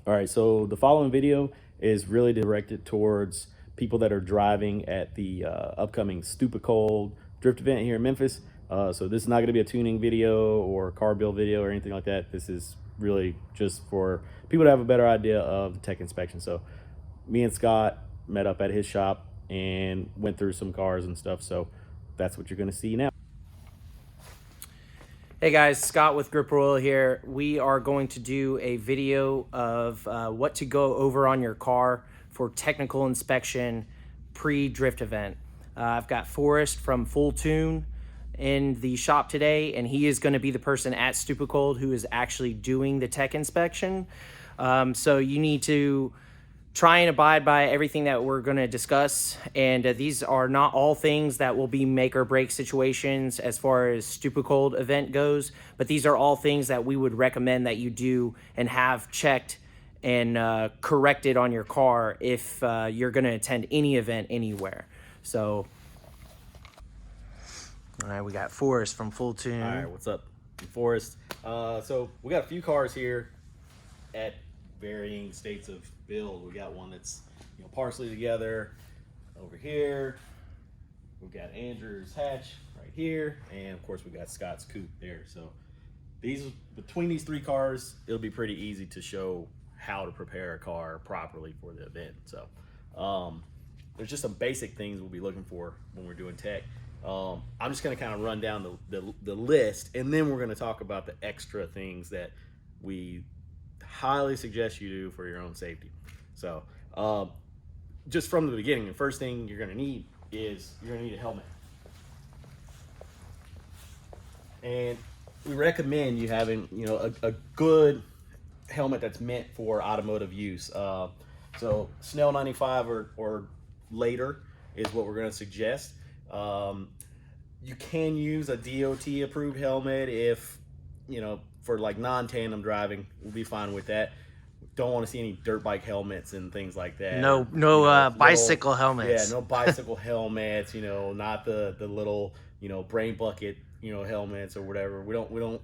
All right, so the following video is really directed towards people that are driving at the upcoming Stoopicold drift event here in Memphis. So this is not going to be a tuning video or car build video or anything like that. This is really just for people to have a better idea of the tech inspection. So me and Scott met up at his shop and went through some cars and stuff. So that's what you're going to see now. Hey guys, Scott with Grip Royal here. We are going to do a video of what to go over on your car for technical inspection pre-drift event. I've got Forrest from Full Tune in the shop today, and he is going to be the person at Stoopicold who is actually doing the tech inspection. So you need to try and abide by everything that we're going to discuss, and these are not all things that will be make or break situations as far as Stoopicold event goes, but these are all things that we would recommend that you do and have checked and corrected on your car if you're going to attend any event anywhere. So all right, we got Forrest from Full Tune. All right, what's up, Forrest? So we got a few cars here at varying states of build. We got one that's partially together over here. We've got Andrew's hatch right here, and of course we got Scott's coupe there. So between these three cars, it'll be pretty easy to show how to prepare a car properly for the event. So there's just some basic things we'll be looking for when we're doing tech. I'm just going to kind of run down the list, and then we're going to talk about the extra things that we highly suggest you do for your own safety. So just from the beginning, the first thing you're going to need is you're going to need a helmet. And we recommend you having a good helmet that's meant for automotive use. So Snell 95 or later is what we're going to suggest. You can use a DOT approved helmet if for like non-tandem driving. We'll be fine with that. Don't want to see any dirt bike helmets and things like that. No bicycle helmets. Yeah, no bicycle helmets. Not the little brain bucket helmets or whatever. We don't.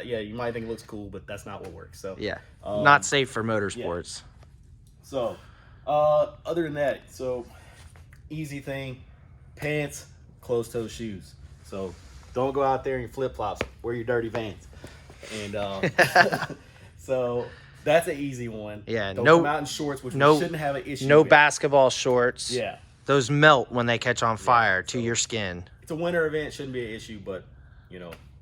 Yeah, you might think it looks cool, but that's not what works. So yeah, not safe for motorsports. Yeah. So other than that, so easy thing: pants, closed-toe shoes. So don't go out there in your flip-flops. Wear your dirty Vans. And so that's an easy one. Yeah, don't come out in shorts, which we shouldn't have an issue with. Basketball shorts. Yeah. Those melt when they catch on fire to your skin. It's a winter event, shouldn't be an issue, but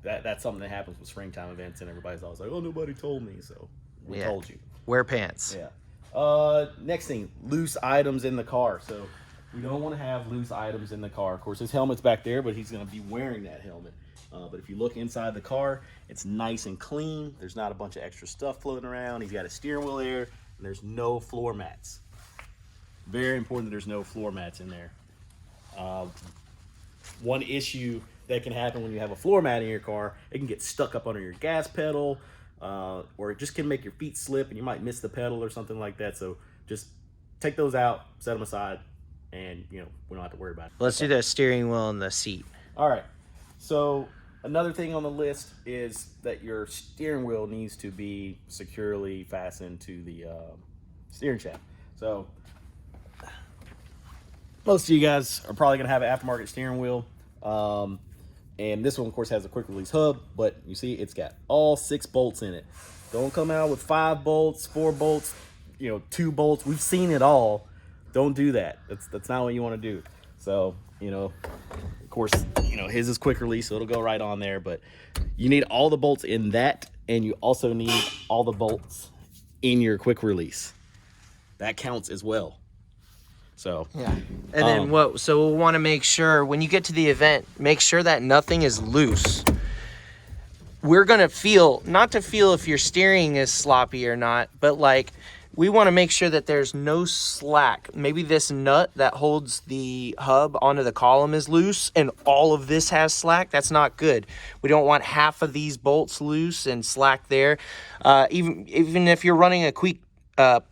that's something that happens with springtime events, and everybody's always like, oh, nobody told me, so we told you. Wear pants. Yeah. Next thing, loose items in the car. So we don't want to have loose items in the car. Of course, his helmet's back there, but he's going to be wearing that helmet. But if you look inside the car, it's nice and clean. There's not a bunch of extra stuff floating around. He's got a steering wheel there, and there's no floor mats. Very important that there's no floor mats in there. One issue that can happen when you have a floor mat in your car, it can get stuck up under your gas pedal, or it just can make your feet slip, and you might miss the pedal or something like that. So just take those out, set them aside, and we don't have to worry about it. Let's do the steering wheel and the seat. All right. So another thing on the list is that your steering wheel needs to be securely fastened to the steering shaft. So most of you guys are probably going to have an aftermarket steering wheel. And this one, of course, has a quick release hub, but you see it's got all 6 bolts in it. Don't come out with 5 bolts, 4 bolts, 2 bolts. We've seen it all. Don't do that. That's not what you want to do. So, of course, his is quick release, so it'll go right on there, but you need all the bolts in that, and you also need all the bolts in your quick release. That counts as well. So yeah. And then so we'll want to make sure when you get to the event, make sure that nothing is loose. We're going to not to feel if your steering is sloppy or not, but we want to make sure that there's no slack. Maybe this nut that holds the hub onto the column is loose and all of this has slack. That's not good. We don't want half of these bolts loose and slack there. Even if you're running a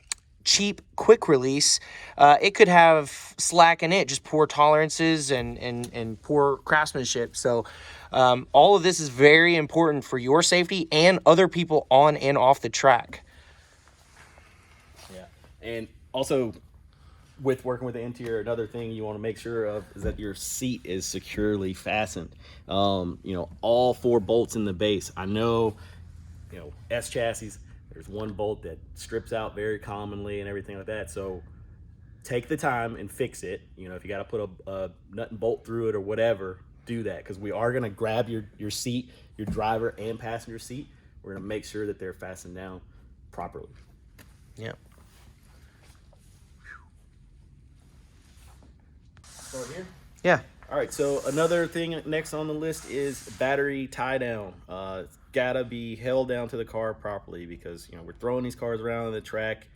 cheap quick release, it could have slack in it, just poor tolerances and poor craftsmanship. So all of this is very important for your safety and other people on and off the track. Yeah, and also with working with the interior, another thing you want to make sure of is that your seat is securely fastened. All 4 bolts in the base. I know, S chassis, there's one bolt that strips out very commonly and everything like that. So take the time and fix it. If you got to put a nut and bolt through it or whatever, do that, because we are going to grab your seat, your driver and passenger seat. We're going to make sure that they're fastened down properly. Yeah. Start here. Yeah. All right, so another thing next on the list is battery tie down. It's gotta be held down to the car properly, because we're throwing these cars around on the track.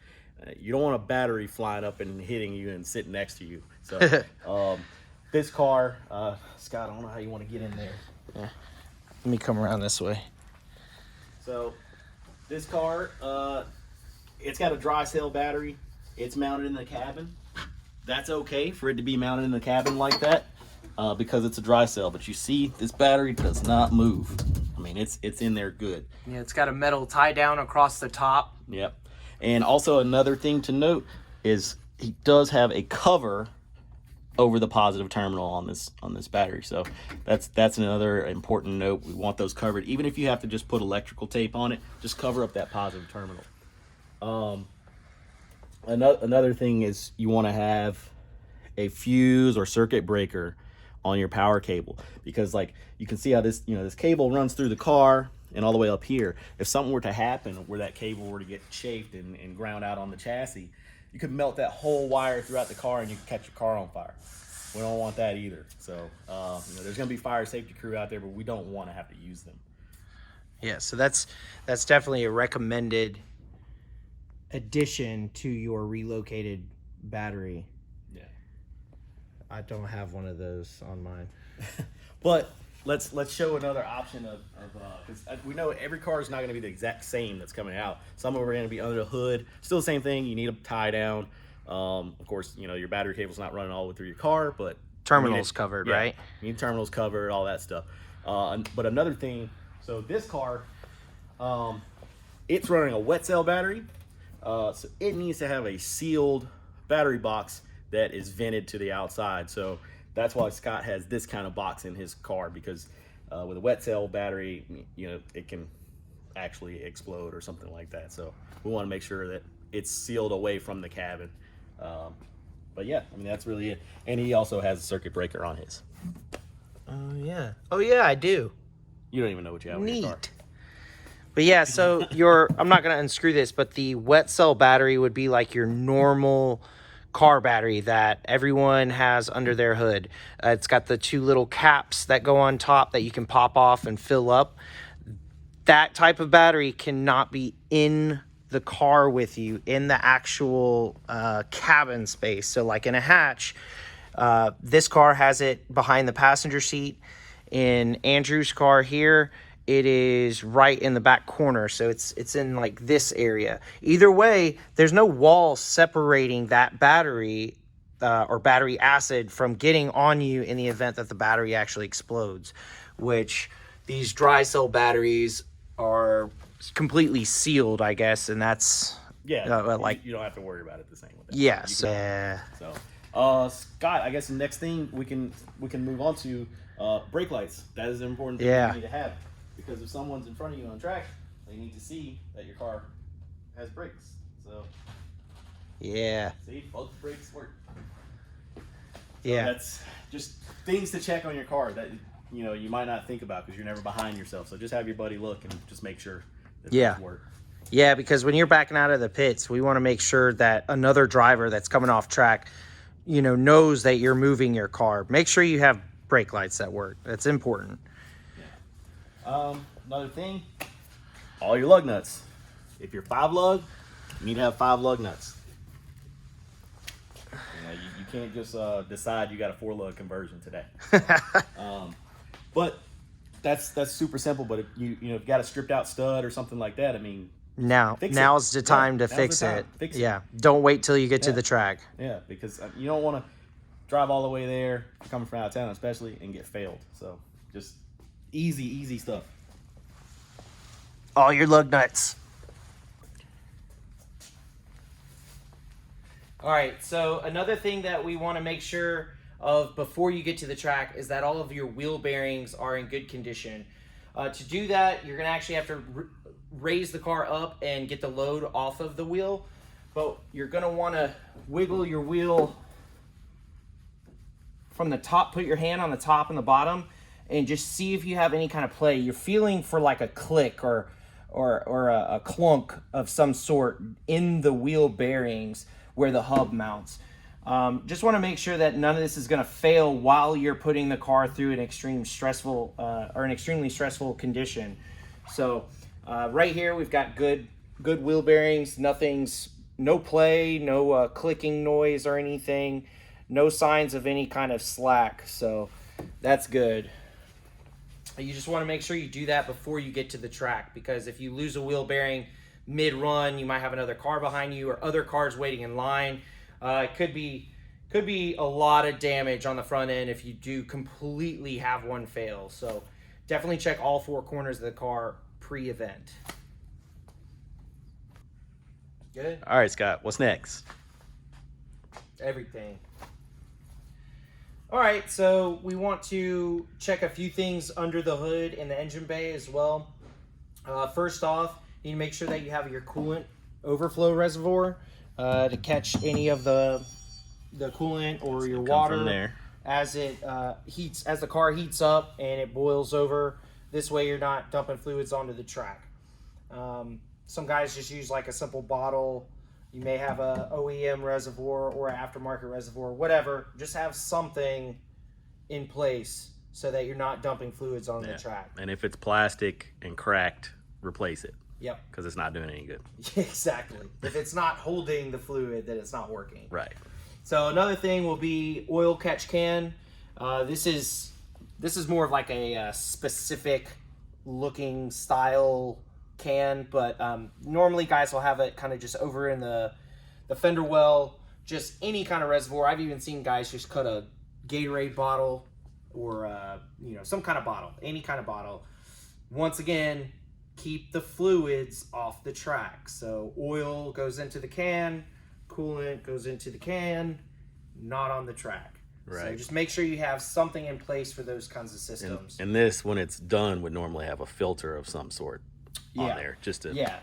You don't want a battery flying up and hitting you and sitting next to you. So this car, Scott, I don't know how you want to get in there. Yeah. Let me come around this way. So this car, it's got a dry cell battery. It's mounted in the cabin. That's okay for it to be mounted in the cabin like that, because it's a dry cell. But you see, this battery does not move. I mean, it's in there good. Yeah, it's got a metal tie down across the top. Yep. And also another thing to note is he does have a cover over the positive terminal on this battery. So that's another important note. We want those covered. Even if you have to just put electrical tape on it, just cover up that positive terminal. Another thing is you want to have a fuse or circuit breaker on your power cable, because like you can see how this cable runs through the car and all the way up here. If something were to happen where that cable were to get chafed and ground out on the chassis, you could melt that whole wire throughout the car and you could catch your car on fire. We don't want that either. So there's going to be fire safety crew out there, but we don't want to have to use them. Yeah, so that's definitely a recommended addition to your relocated battery. Yeah, I don't have one of those on mine. But let's show another option of because we know every car is not going to be the exact same that's coming out. Some of them are going to be under the hood. Still the same thing. You need a tie down. Of course, your battery cable's not running all the way through your car, but terminals covered, yeah, right? You need terminals covered, all that stuff. But another thing, so this car, it's running a wet cell battery. So it needs to have a sealed battery box that is vented to the outside. So that's why Scott has this kind of box in his car, because with a wet cell battery, it can actually explode or something like that. So we want to make sure that it's sealed away from the cabin. But yeah, I mean, that's really it. And he also has a circuit breaker on his. Oh yeah. Oh yeah, I do. You don't even know what you have in your car. Neat. But yeah, so I'm not going to unscrew this, but the wet cell battery would be like your normal car battery that everyone has under their hood. It's got the 2 little caps that go on top that you can pop off and fill up. That type of battery cannot be in the car with you in the actual cabin space. So like in a hatch, this car has it behind the passenger seat. In Andrew's car here, it is right in the back corner, so it's in like this area. Either way, there's no wall separating that battery or battery acid from getting on you in the event that the battery actually explodes, which these dry cell batteries are completely sealed, I guess, and that's like you don't have to worry about it the same with that. Yes. So Scott, I guess the next thing we can move on to brake lights. That is an important thing you need to have. Because if someone's in front of you on track, they need to see that your car has brakes. So, yeah. See, both brakes work. So yeah. That's just things to check on your car that you might not think about because you're never behind yourself. So just have your buddy look and just make sure that things work. Yeah, because when you're backing out of the pits, we want to make sure that another driver that's coming off track, knows that you're moving your car. Make sure you have brake lights that work. That's important. Another thing, all your lug nuts. If you're 5 lug, you need to have 5 lug nuts. You can't just decide you got a 4 lug conversion today. But that's super simple. But if you've got a stripped out stud or something like that, I mean, now's the time to fix it. Yeah, don't wait till you get to the track. Yeah, because you don't want to drive all the way there, coming from out of town especially, and get failed. So just easy stuff. All your lug nuts. All right, so another thing that we want to make sure of before you get to the track is that all of your wheel bearings are in good condition. To do that, you're going to actually have to raise the car up and get the load off of the wheel, but you're going to want to wiggle your wheel from the top, put your hand on the top and the bottom, and just see if you have any kind of play. You're feeling for like a click or a clunk of some sort in the wheel bearings where the hub mounts. Just want to make sure that none of this is going to fail while you're putting the car through an extremely stressful condition. So right here we've got good wheel bearings. No play, no clicking noise or anything. No signs of any kind of slack. So that's good. You just want to make sure you do that before you get to the track, because if you lose a wheel bearing mid-run, you might have another car behind you or other cars waiting in line. It could be a lot of damage on the front end if you do completely have one fail. So definitely check all four corners of the car pre-event. Good? All right, Scott, what's next? Everything. All right, so we want to check a few things under the hood in the engine bay as well. First off, you need to make sure that you have your coolant overflow reservoir to catch any of the coolant or your water from there as it heats, as the car heats up and it boils over. This way you're not dumping fluids onto the track. Some guys just use like a simple bottle. You may have a OEM reservoir or an aftermarket reservoir, whatever. Just have something in place so that you're not dumping fluids on the track. And if it's plastic and cracked, replace it. Yep. Because it's not doing any good. Exactly. If it's not holding the fluid, then it's not working. Right. So another thing will be oil catch can. This is more of like a specific looking style can, but normally guys will have it kind of just over in the fender well, just any kind of reservoir. I've even seen guys just cut a Gatorade bottle or some kind of bottle, any kind of bottle. Once again, keep the fluids off the track. So oil goes into the can, coolant goes into the can, not on the track. Right. So just make sure you have something in place for those kinds of systems. And this, when it's done, would normally have a filter of some sort on there, just to yeah.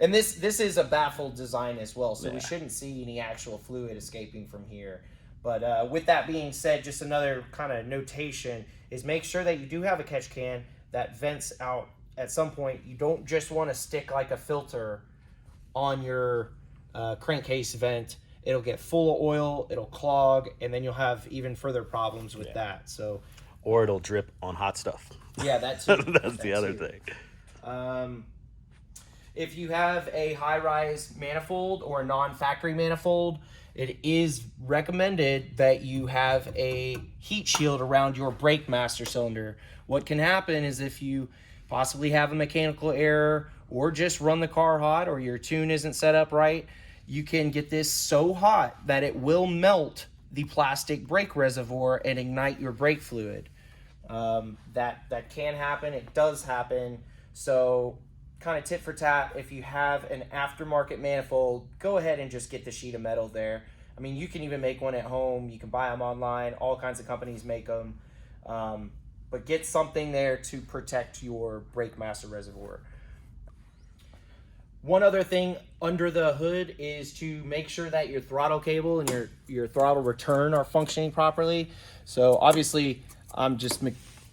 And this is a baffled design as well, so we shouldn't see any actual fluid escaping from here. But with that being said, just another kind of notation is make sure that you do have a catch can that vents out at some point. You don't just want to stick like a filter on your crankcase vent. It'll get full of oil, it'll clog, and then you'll have even further problems with that. So, or it'll drip on hot stuff. Yeah, that too. That's the other thing. If you have a high-rise manifold or a non-factory manifold, it is recommended that you have a heat shield around your brake master cylinder. What can happen is if you possibly have a mechanical error or just run the car hot or your tune isn't set up right, you can get this so hot that it will melt the plastic brake reservoir and ignite your brake fluid. That can happen. It does happen. So kind of tit for tat, if you have an aftermarket manifold, go ahead and just get the sheet of metal there. I mean, you can even make one at home. You can buy them online. All kinds of companies make them. But get something there to protect your brake master reservoir. One other thing under the hood is to make sure that your throttle cable and your throttle return are functioning properly. So obviously, I'm just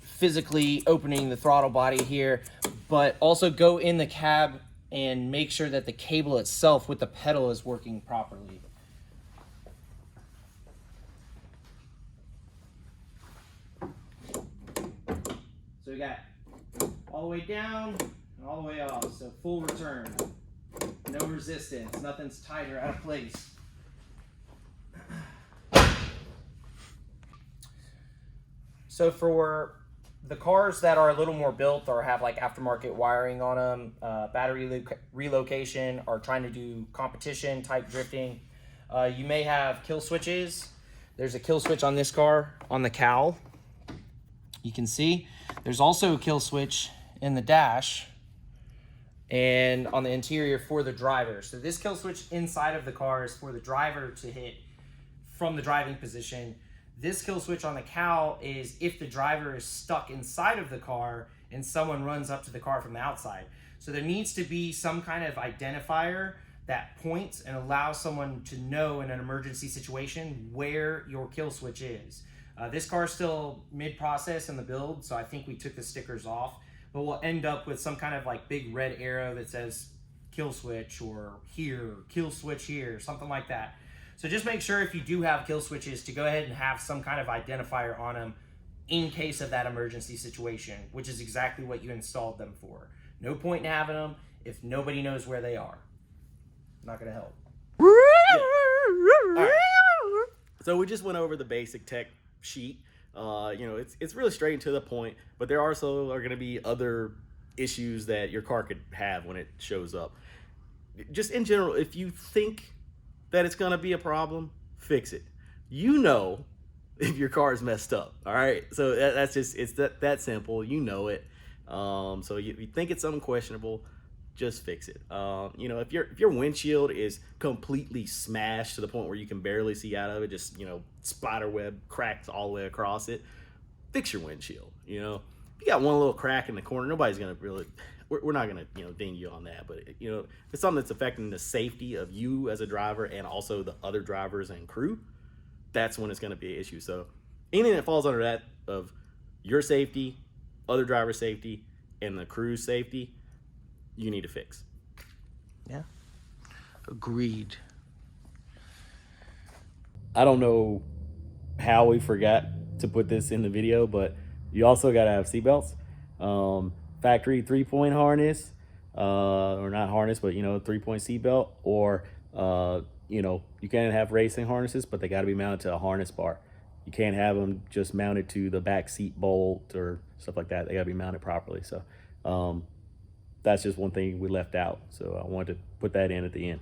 physically opening the throttle body here, but also go in the cab and make sure that the cable itself with the pedal is working properly. So we got all the way down and all the way off, so full return. No resistance, nothing's tight or out of place. So for the cars that are a little more built or have like aftermarket wiring on them, battery relocation, or trying to do competition type drifting, you may have kill switches. There's a kill switch on this car on the cowl. You can see there's also a kill switch in the dash and on the interior for the driver. So this kill switch inside of the car is for the driver to hit from the driving position. This kill switch on the cowl is if the driver is stuck inside of the car and someone runs up to the car from the outside. So there needs to be some kind of identifier that points and allows someone to know in an emergency situation where your kill switch is. This car is still mid-process in the build, so I think we took the stickers off, but we'll end up with some kind of like big red arrow that says kill switch or here, kill switch here, something like that. So just make sure if you do have kill switches to go ahead and have some kind of identifier on them in case of that emergency situation, which is exactly what you installed them for. No point in having them if nobody knows where they are. Not gonna help. Yeah. All right. So we just went over the basic tech sheet. It's really straight and to the point, but there also are going to be other issues that your car could have when it shows up. Just in general, if you think that it's going to be a problem, fix it. If your car is messed up. All right, so that's just, it's that simple. It. So you think it's something questionable, just fix it. If your windshield is completely smashed to the point where you can barely see out of it, just spider web cracks all the way across it, fix your windshield. If you got one little crack in the corner, nobody's gonna really, we're not gonna ding you on that. But if it's something that's affecting the safety of you as a driver and also the other drivers and crew, that's when it's gonna be an issue. So anything that falls under that of your safety, other driver safety, and the crew's safety, you need to fix. Yeah. Agreed. I don't know how we forgot to put this in the video, but you also got to have seatbelts. Factory 3-point harness, or not harness, but 3-point seatbelt, or you can have racing harnesses, but they got to be mounted to a harness bar. You can't have them just mounted to the back seat bolt or stuff like that. They got to be mounted properly. So that's just one thing we left out. So I wanted to put that in at the end.